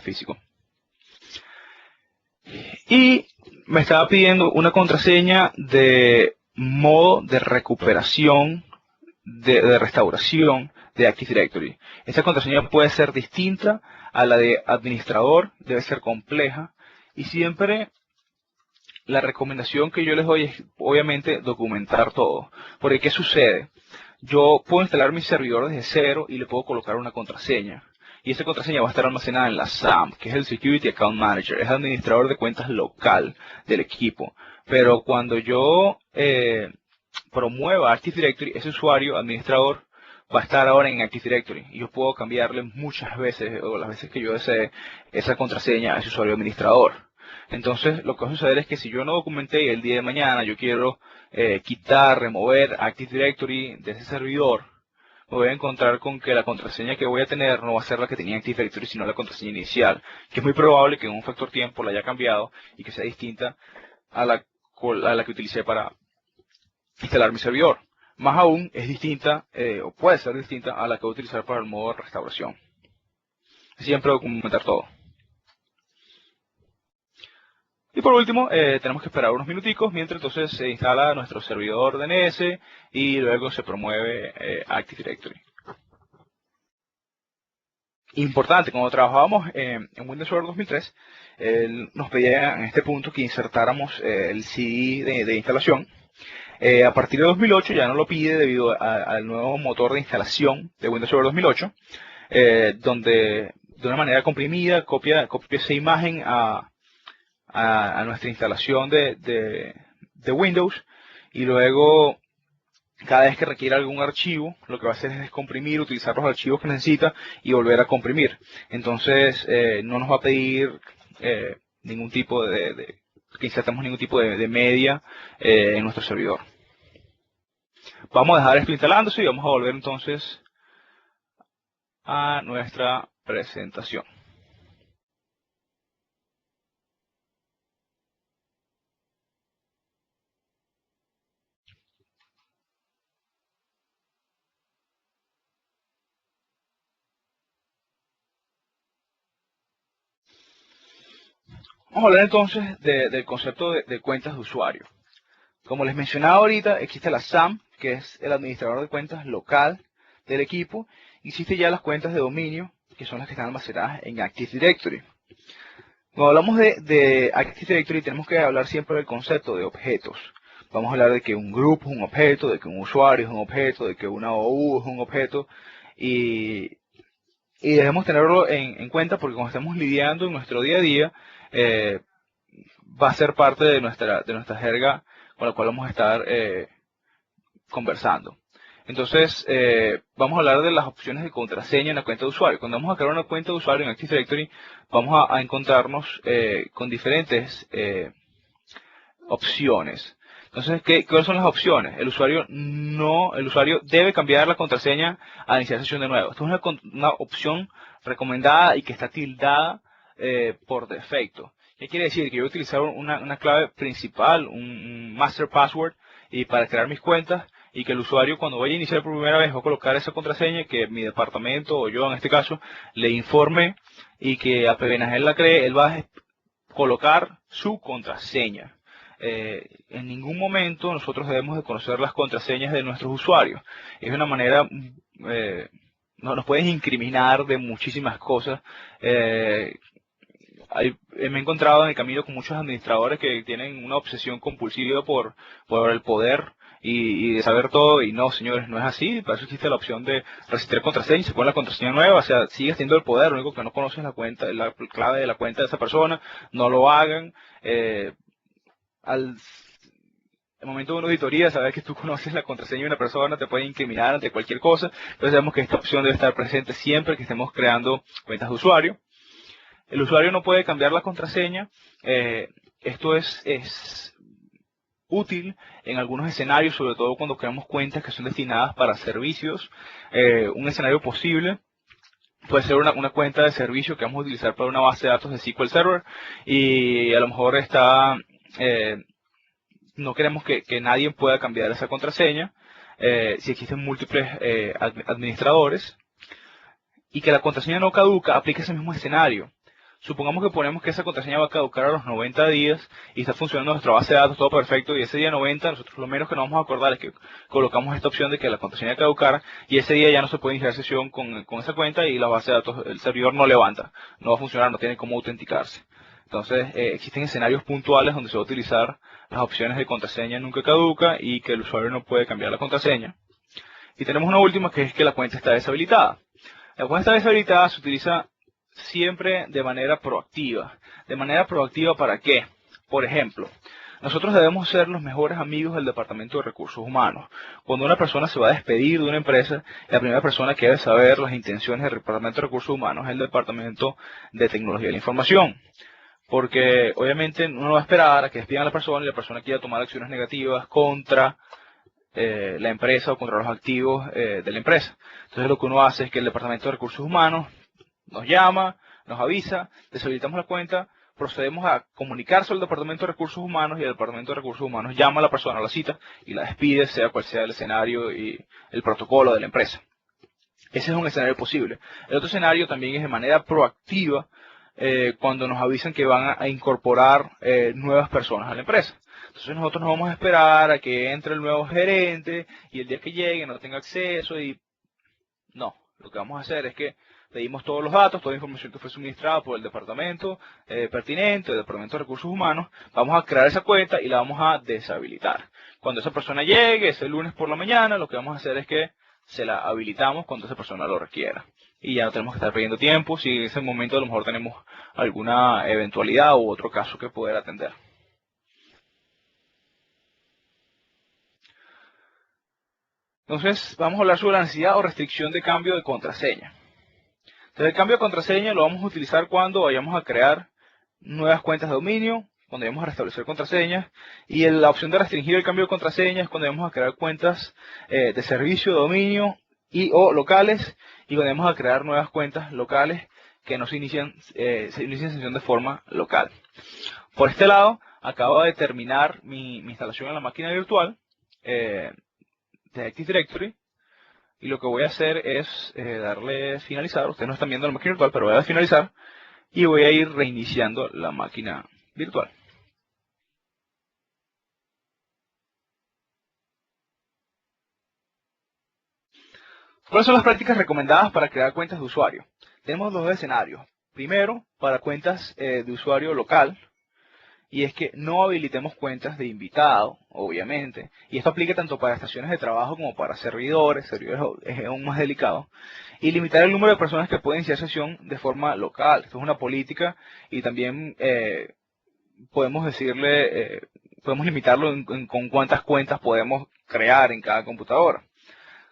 físico. Y me estaba pidiendo una contraseña de modo de recuperación, de restauración de Active Directory. Esta contraseña puede ser distinta a la de administrador, debe ser compleja, y siempre la recomendación que yo les doy es obviamente documentar todo. Porque ¿qué sucede? Yo puedo instalar mi servidor desde cero y le puedo colocar una contraseña. Y esa contraseña va a estar almacenada en la SAM, que es el Security Account Manager, es el administrador de cuentas local del equipo. Pero cuando yo promueva Active Directory, ese usuario administrador va a estar ahora en Active Directory. Y yo puedo cambiarle muchas veces, o las veces que yo desee, esa contraseña a ese usuario administrador. Entonces, lo que va a suceder es que si yo no documenté y el día de mañana yo quiero quitar, remover Active Directory de ese servidor, me voy a encontrar con que la contraseña que voy a tener no va a ser la que tenía Active Directory, sino la contraseña inicial, que es muy probable que en un factor tiempo la haya cambiado y que sea distinta a la que utilicé para instalar mi servidor. Más aún, es distinta, o puede ser distinta a la que voy a utilizar para el modo de restauración. Siempre documentar todo. Y por último, tenemos que esperar unos minuticos mientras entonces se instala nuestro servidor DNS y luego se promueve Active Directory. Importante, cuando trabajábamos en Windows Server 2003, él nos pedía en este punto que insertáramos el CD de instalación. A partir de 2008 ya no lo pide debido al nuevo motor de instalación de Windows Server 2008, donde de una manera comprimida copia esa imagen a nuestra instalación de Windows, y luego cada vez que requiere algún archivo lo que va a hacer es descomprimir, utilizar los archivos que necesita y volver a comprimir. Entonces no nos va a pedir ningún tipo que insertemos ningún tipo de media en nuestro servidor. Vamos a dejar esto instalándose y vamos a volver entonces a nuestra presentación. Vamos a hablar entonces del concepto de cuentas de usuario. Como les mencionaba ahorita, existe la SAM, que es el administrador de cuentas local del equipo. Existe ya las cuentas de dominio, que son las que están almacenadas en Active Directory. Cuando hablamos de Active Directory, tenemos que hablar siempre del concepto de objetos. Vamos a hablar de que un grupo es un objeto, de que un usuario es un objeto, de que una OU es un objeto. Y debemos tenerlo en cuenta porque cuando estamos lidiando en nuestro día a día, va a ser parte de nuestra jerga con la cual vamos a estar conversando. Entonces, vamos a hablar de las opciones de contraseña en la cuenta de usuario. Cuando vamos a crear una cuenta de usuario en Active Directory, vamos a encontrarnos con diferentes opciones. Entonces, ¿cuáles son las opciones? El usuario debe cambiar la contraseña al iniciar sesión de nuevo. Esto es una opción recomendada y que está tildada por defecto. ¿Qué quiere decir? Que yo voy a utilizar una clave principal, un master password, y para crear mis cuentas, y que el usuario cuando vaya a iniciar por primera vez va a colocar esa contraseña, que mi departamento o yo en este caso le informe, y que apenas él la cree, él va a colocar su contraseña. En ningún momento nosotros debemos de conocer las contraseñas de nuestros usuarios. Es una manera, nos pueden incriminar de muchísimas cosas. Me he encontrado en el camino con muchos administradores que tienen una obsesión compulsiva por el poder y de saber todo, y no, señores, no es así. Para eso existe la opción de resettear contraseña, se pone la contraseña nueva, o sea, sigues teniendo el poder, lo único que no conoces la clave de la cuenta de esa persona, no lo hagan. Al momento de una auditoría, saber que tú conoces la contraseña de una persona te puede incriminar ante cualquier cosa. Entonces sabemos que esta opción debe estar presente siempre que estemos creando cuentas de usuario. El usuario no puede cambiar la contraseña. Esto es útil en algunos escenarios, sobre todo cuando creamos cuentas que son destinadas para servicios. Un escenario posible puede ser una cuenta de servicio que vamos a utilizar para una base de datos de SQL Server, y a lo mejor no queremos que nadie pueda cambiar esa contraseña. Si existen múltiples administradores, y que la contraseña no caduca, aplica ese mismo escenario. Supongamos que ponemos que esa contraseña va a caducar a los 90 días y está funcionando nuestra base de datos, todo perfecto, y ese día 90 nosotros lo menos que nos vamos a acordar es que colocamos esta opción de que la contraseña caducara y ese día ya no se puede iniciar sesión con esa cuenta y la base de datos, el servidor no levanta, no va a funcionar, no tiene cómo autenticarse. Entonces existen escenarios puntuales donde se va a utilizar las opciones de contraseña nunca caduca y que el usuario no puede cambiar la contraseña. Y tenemos una última que es que la cuenta está deshabilitada. La cuenta deshabilitada se utiliza siempre de manera proactiva. ¿De manera proactiva para qué? Por ejemplo, nosotros debemos ser los mejores amigos del Departamento de Recursos Humanos. Cuando una persona se va a despedir de una empresa, la primera persona que debe saber las intenciones del Departamento de Recursos Humanos es el Departamento de Tecnología de la Información. Porque obviamente uno va a esperar a que despidan a la persona y la persona quiera tomar acciones negativas contra la empresa o contra los activos de la empresa. Entonces lo que uno hace es que el Departamento de Recursos Humanos nos llama, nos avisa, deshabilitamos la cuenta, procedemos a comunicarse al Departamento de Recursos Humanos y el Departamento de Recursos Humanos llama a la persona a la cita y la despide, sea cual sea el escenario y el protocolo de la empresa. Ese es un escenario posible. El otro escenario también es de manera proactiva cuando nos avisan que van a incorporar nuevas personas a la empresa. Entonces nosotros nos vamos a esperar a que entre el nuevo gerente y el día que llegue no tenga acceso y no, lo que vamos a hacer es que pedimos todos los datos, toda la información que fue suministrada por el departamento pertinente, el Departamento de Recursos Humanos, vamos a crear esa cuenta y la vamos a deshabilitar. Cuando esa persona llegue, ese lunes por la mañana, lo que vamos a hacer es que se la habilitamos cuando esa persona lo requiera. Y ya no tenemos que estar perdiendo tiempo si en ese momento a lo mejor tenemos alguna eventualidad u otro caso que poder atender. Entonces, vamos a hablar sobre la necesidad o restricción de cambio de contraseña. Entonces, el cambio de contraseña lo vamos a utilizar cuando vayamos a crear nuevas cuentas de dominio, cuando vayamos a restablecer contraseñas, y la opción de restringir el cambio de contraseña es cuando vamos a crear cuentas de servicio de dominio y o locales, y cuando vamos a crear nuevas cuentas locales que no se inician sesión de forma local. Por este lado, acabo de terminar mi instalación en la máquina virtual de Active Directory, y lo que voy a hacer es darle finalizar. Ustedes no están viendo la máquina virtual, pero voy a dar finalizar y voy a ir reiniciando la máquina virtual. ¿Cuáles son las prácticas recomendadas para crear cuentas de usuario? Tenemos dos escenarios. Primero, para cuentas de usuario local, y es que no habilitemos cuentas de invitado, obviamente, y esto aplica tanto para estaciones de trabajo como para servidores es aún más delicado, y limitar el número de personas que pueden iniciar sesión de forma local. Esto es una política y también podemos decirle, podemos limitarlo con cuántas cuentas podemos crear en cada computadora.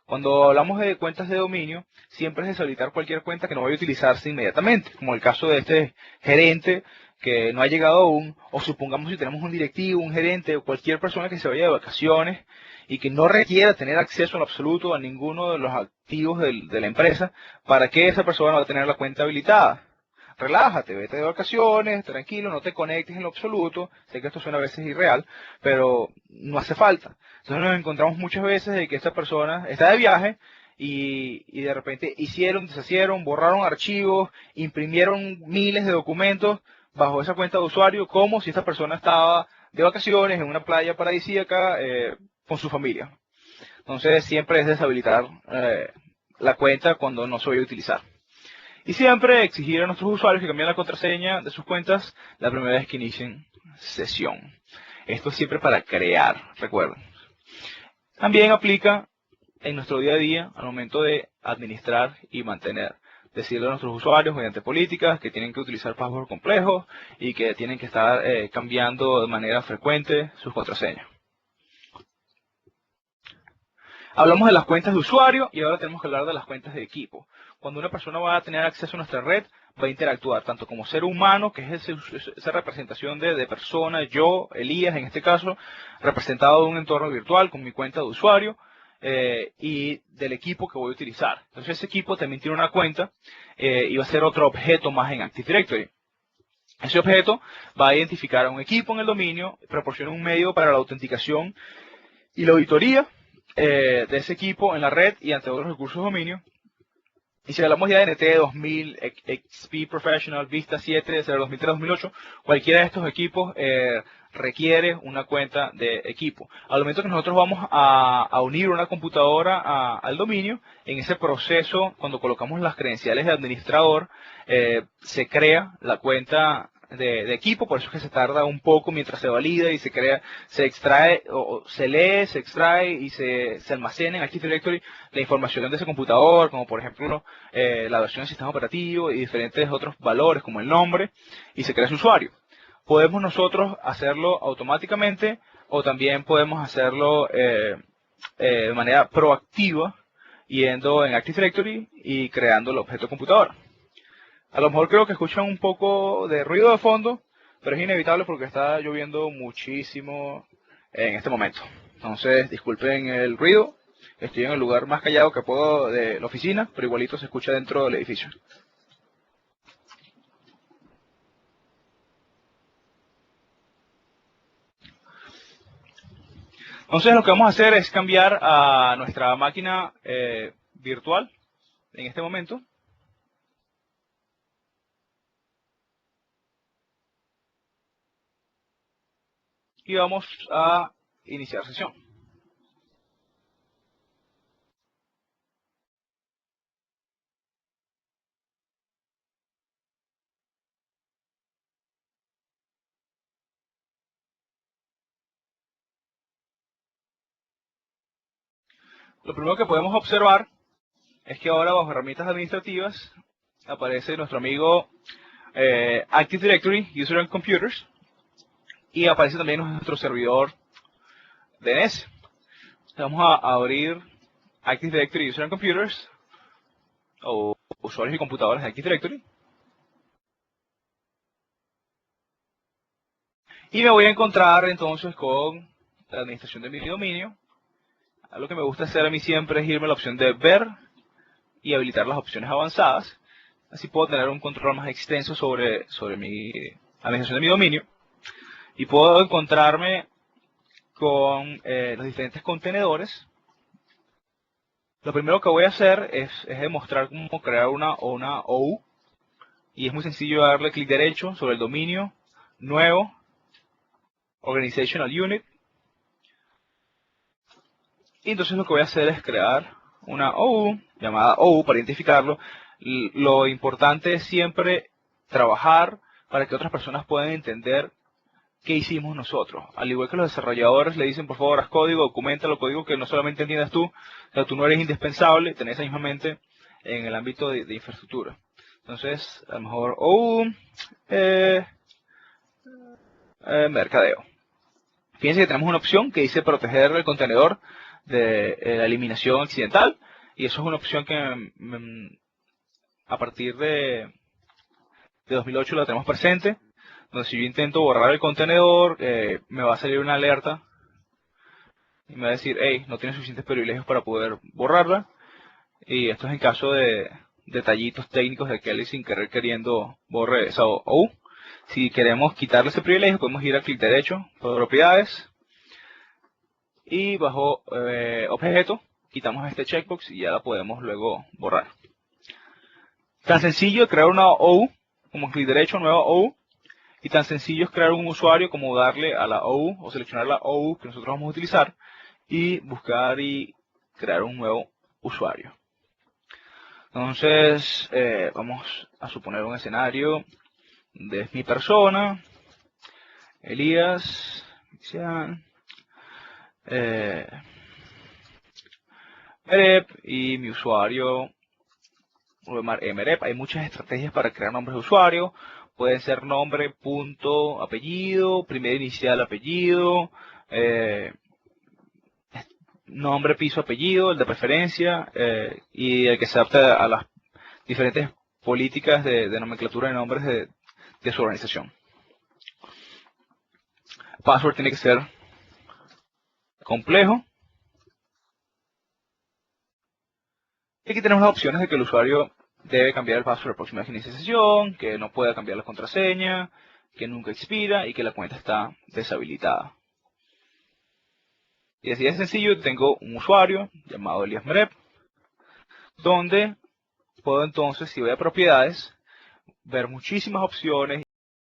Cuando hablamos de cuentas de dominio, siempre es deshabilitar cualquier cuenta que no vaya a utilizarse inmediatamente, como el caso de este gerente que no ha llegado aún, o supongamos si tenemos un directivo, un gerente o cualquier persona que se vaya de vacaciones y que no requiera tener acceso en absoluto a ninguno de los activos de la empresa, ¿para qué esa persona va a tener la cuenta habilitada? Relájate, vete de vacaciones, tranquilo, no te conectes en lo absoluto. Sé que esto suena a veces irreal, pero no hace falta. Entonces nos encontramos muchas veces de que esta persona está de viaje y de repente hicieron, deshicieron, borraron archivos, imprimieron miles de documentos bajo esa cuenta de usuario, como si esta persona estaba de vacaciones en una playa paradisíaca con su familia. Entonces siempre es deshabilitar la cuenta cuando no se vaya a utilizar. Y siempre exigir a nuestros usuarios que cambien la contraseña de sus cuentas la primera vez que inicien sesión. Esto es siempre para crear, recuerden. También aplica en nuestro día a día al momento de administrar y mantener. Decirle a nuestros usuarios mediante políticas que tienen que utilizar passwords complejos y que tienen que estar cambiando de manera frecuente sus contraseñas. Hablamos de las cuentas de usuario y ahora tenemos que hablar de las cuentas de equipo. Cuando una persona va a tener acceso a nuestra red, va a interactuar tanto como ser humano, que es esa representación de persona, yo, Elías en este caso, representado de un entorno virtual con mi cuenta de usuario, y del equipo que voy a utilizar. Entonces ese equipo también tiene una cuenta y va a ser otro objeto más en Active Directory. Ese objeto va a identificar a un equipo en el dominio, proporciona un medio para la autenticación y la auditoría de ese equipo en la red y ante otros recursos de dominio, Y si hablamos ya de NT 2000, XP Professional, Vista 7, desde el 2003-2008, cualquiera de estos equipos requiere una cuenta de equipo. Al momento que nosotros vamos a unir una computadora al dominio, en ese proceso, cuando colocamos las credenciales de administrador, se crea la cuenta de equipo, por eso es que se tarda un poco mientras se valida y se crea, se extrae, o se lee, se extrae y se almacena en Active Directory la información de ese computador, como por ejemplo la versión del sistema operativo y diferentes otros valores como el nombre, y se crea su usuario. Podemos nosotros hacerlo automáticamente o también podemos hacerlo de manera proactiva yendo en Active Directory y creando el objeto computador. A lo mejor creo que escuchan un poco de ruido de fondo, pero es inevitable porque está lloviendo muchísimo en este momento. Entonces, disculpen el ruido. Estoy en el lugar más callado que puedo de la oficina, pero igualito se escucha dentro del edificio. Entonces, lo que vamos a hacer es cambiar a nuestra máquina virtual en este momento. Y vamos a iniciar sesión. Lo primero que podemos observar es que ahora bajo herramientas administrativas aparece nuestro amigo Active Directory, User and Computers, y aparece también nuestro servidor DNS. Vamos a abrir Active Directory, User and Computers, o usuarios y computadores de Active Directory. Y me voy a encontrar entonces con la administración de mi dominio. Lo que me gusta hacer a mí siempre es irme a la opción de ver y habilitar las opciones avanzadas. Así puedo tener un control más extenso sobre mi administración de mi dominio. Y puedo encontrarme con los diferentes contenedores. Lo primero que voy a hacer es demostrar cómo crear una OU. Y es muy sencillo darle clic derecho sobre el dominio, nuevo, Organizational Unit. Y entonces lo que voy a hacer es crear una OU, llamada OU, para identificarlo. Lo importante es siempre trabajar para que otras personas puedan entender qué hicimos nosotros. Al igual que los desarrolladores le dicen, por favor, haz código, documentalo, código que no solamente entiendas tú, o sea, tú no eres indispensable, tenés esa misma mente en el ámbito de infraestructura. Entonces, a lo mejor OU, mercadeo. Fíjense que tenemos una opción que dice proteger el contenedor de la eliminación accidental, y eso es una opción que a partir de 2008 la tenemos presente, donde si yo intento borrar el contenedor, me va a salir una alerta y me va a decir, hey, no tienes suficientes privilegios para poder borrarla, y esto es en caso de detallitos técnicos de que alguien sin querer queriendo borre esa OU. Si queremos quitarle ese privilegio, podemos ir a clic derecho, propiedades, y bajo objeto, quitamos este checkbox y ya la podemos luego borrar. Tan sencillo es crear una OU, como clic derecho, nueva OU, y tan sencillo es crear un usuario como darle a la OU o seleccionar la OU que nosotros vamos a utilizar y buscar y crear un nuevo usuario. Entonces, vamos a suponer un escenario de mi persona, Elías, Merep, y mi usuario voy a llamar Merep. Hay muchas estrategias para crear nombres de usuario. Pueden ser nombre, punto, apellido, primer inicial, apellido, nombre, piso, apellido, el de preferencia, y el que se adapta a las diferentes políticas de nomenclatura de nombres de su organización. Password tiene que ser complejo. Y aquí tenemos las opciones de que el usuario debe cambiar el password la próxima vez que inicie sesión, que no pueda cambiar la contraseña, que nunca expira y que la cuenta está deshabilitada. Y así de sencillo, tengo un usuario llamado Elías Merep, donde puedo entonces, si voy a propiedades, ver muchísimas opciones